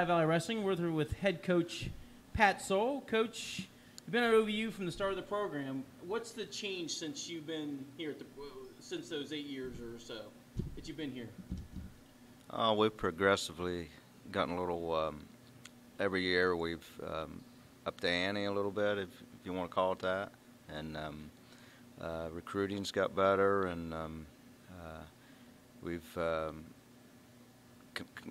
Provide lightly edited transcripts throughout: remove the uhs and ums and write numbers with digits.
Ohio Valley Wrestling. We're here with head coach Pat Soul. Coach, you've been at OVU from the start of the program. What's the change since you've been here, since those 8 years or so that you've been here? We've progressively gotten a little, every year we've upped the ante a little bit, if you want to call it that. And recruiting's got better, and we've,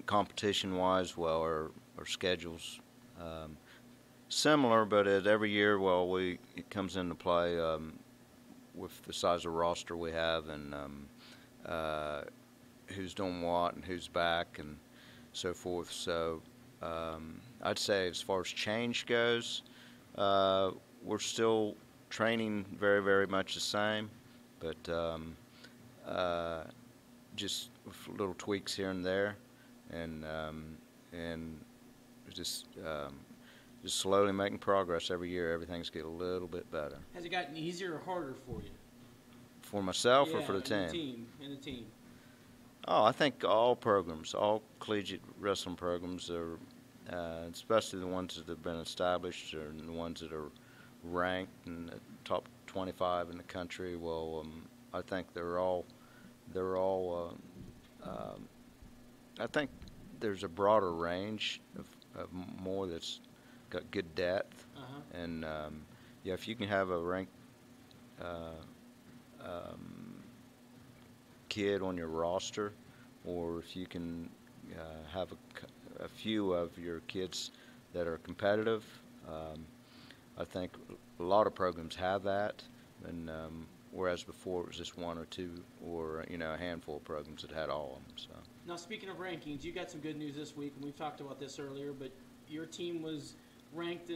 competition-wise, well, our schedule's similar, but every year, well, it comes into play with the size of roster we have, and who's doing what and who's back and so forth. So I'd say as far as change goes, we're still training very, very much the same, but just with little tweaks here and there, and just slowly making progress every year. Everything's getting a little bit better. Has it gotten easier or harder for you? For myself or for the team? In the team. Oh, I think all programs, all collegiate wrestling programs are, especially the ones that have been established or the ones that are ranked in the top 25 in the country. Well, I think they're all. I think there's a broader range of more that's got good depth, and yeah, if you can have a ranked kid on your roster, or if you can have a few of your kids that are competitive, I think a lot of programs have that, and whereas before it was just one or two, or a handful of programs that had all of them. So now, speaking of rankings, you got some good news this week, and we've talked about this earlier, but your team was ranked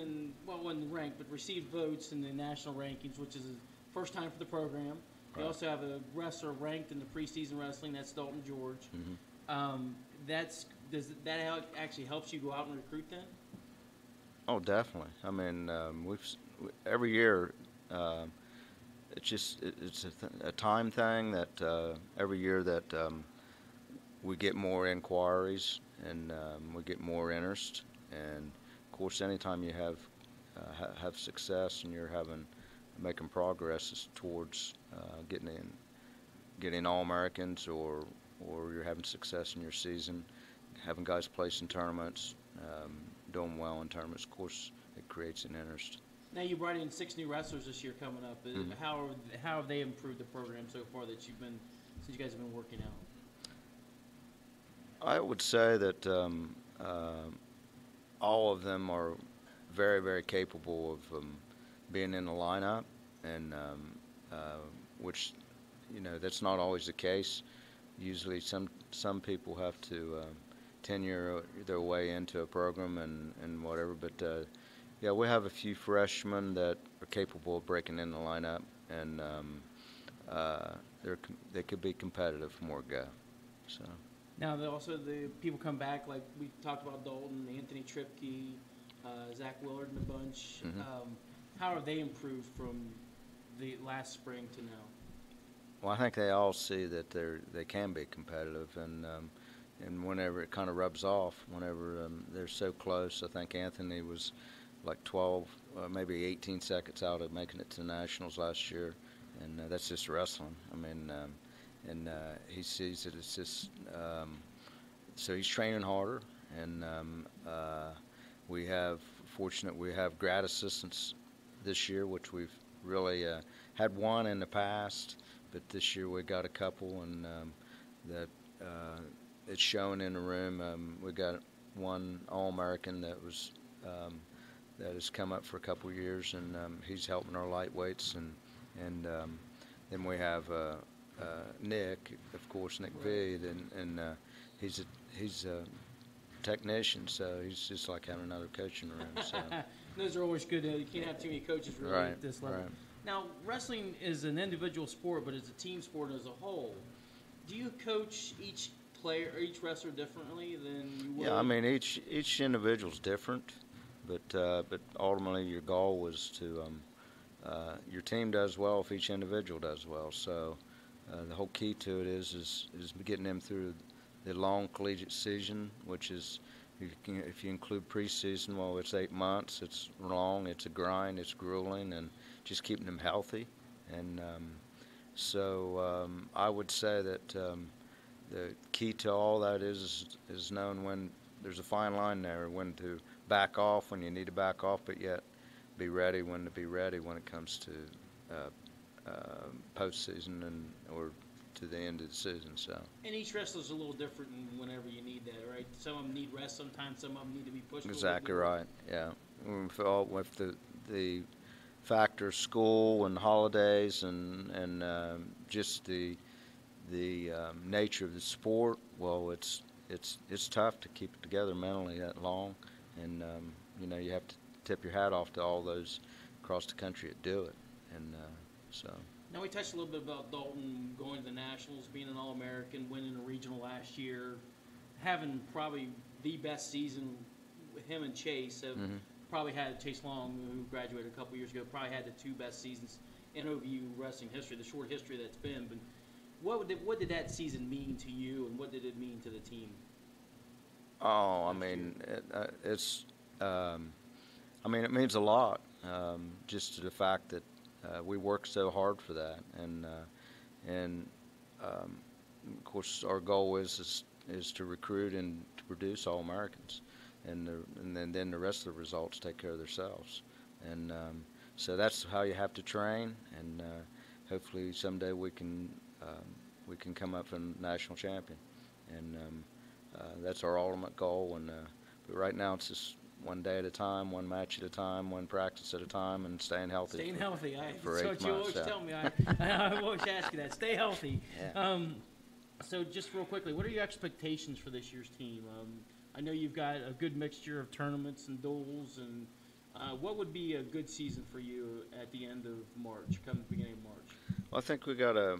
wasn't ranked, but received votes in the national rankings, which is the first time for the program. They also have a wrestler ranked in the preseason wrestling. That's Dalton George. Mm-hmm. Does that actually helps you go out and recruit then? Oh, definitely. I mean, every year it's a time thing that every year that we get more inquiries and we get more interest. And of course, anytime you have success and you're making progress is towards getting All-Americans, or you're having success in your season, having guys place in tournaments, doing well in tournaments. Of course, it creates an interest. Now you brought in 6 new wrestlers this year coming up. Mm-hmm. How have they improved the program so far since you guys have been working out? I would say that all of them are very, very capable of being in the lineup, and which that's not always the case. Usually, some people have to tenure their way into a program and whatever. But yeah, we have a few freshmen that are capable of breaking in the lineup, and they could be competitive from where go. So. Now, the people come back, like we talked about Dalton, Anthony Tripke, Zach Willard and a bunch. Mm-hmm. How have they improved from the last spring to now? Well, I think they all see that they can be competitive, and whenever it kind of rubs off, whenever they're so close. I think Anthony was like 12, maybe 18 seconds out of making it to the Nationals last year, and that's just wrestling. I mean, and he sees it as just so he's training harder, and we have grad assistants this year, which we've really had one in the past, but this year we got a couple, and that it's shown in the room. We got one All-American that has come up for a couple of years, and he's helping our lightweights, and then we have Nick, of course, Nick V, and he's a technician, so he's just like having another coach in the room. So. Those are always good. You can't have too many coaches really at this level. Right. Now, wrestling is an individual sport, but it's a team sport as a whole. Do you coach each player or each wrestler differently than you would? Yeah, I mean each individual's different, but ultimately your goal was to your team does well if each individual does well. So the whole key to it is getting them through the long collegiate season, which is If you include preseason, well, it's 8 months. It's long. It's a grind. It's grueling, and just keeping them healthy. And I would say that the key to all that is knowing when there's a fine line there, when to back off when you need to back off, but yet be ready when to be ready when it comes to postseason or to the end of the season. So. And each wrestler's a little different whenever you need that, right? Some of them need rest. Sometimes some of them need to be pushed. Exactly right. Yeah. With the factors, school and holidays, and just the nature of the sport. Well, it's tough to keep it together mentally that long, and you have to tip your hat off to all those across the country that do it, and so. Now we touched a little bit about Dalton going to the Nationals, being an All-American, winning a regional last year, having probably the best season. Him and Chase have probably had, Chase Long, who graduated a couple years ago, probably had the two best seasons in OVU wrestling history, the short history that's been. But what did that season mean to you, and what did it mean to the team? Oh, I mean, it means a lot. Just to the fact that we worked so hard for that, and of course our goal is to recruit and to produce All-Americans, and then the rest of the results take care of themselves, and so that's how you have to train, and hopefully someday we can come up with a national champion, and that's our ultimate goal. And but right now it's just one day at a time, one match at a time, one practice at a time, and staying healthy. Staying healthy. For so 8 months. You always tell me. I always ask you that. Stay healthy. Yeah. So just real quickly, what are your expectations for this year's team? I know you've got a good mixture of tournaments and duels, and what would be a good season for you at the end of March, come the beginning of March? Well, I think we got a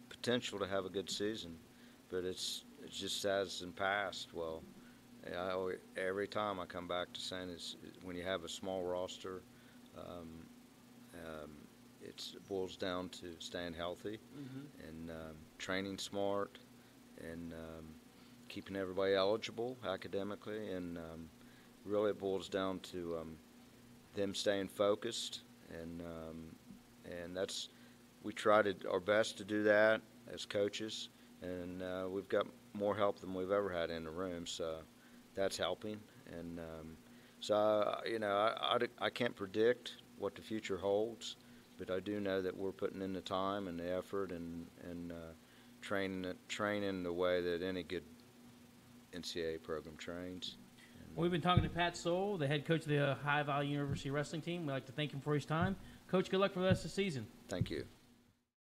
potential to have a good season, but it's just as in past. Well, every time I come back to saying is when you have a small roster, it boils down to staying healthy and training smart and keeping everybody eligible academically, and really it boils down to them staying focused, and that's we tried our best to do that as coaches, and we've got more help than we've ever had in the room, so that's helping. And I can't predict what the future holds, but I do know that we're putting in the time and the effort and training the way that any good NCAA program trains. We've been talking to Pat Sowell, the head coach of the High Valley University wrestling team. We'd like to thank him for his time. Coach, good luck for the rest of the season. Thank you.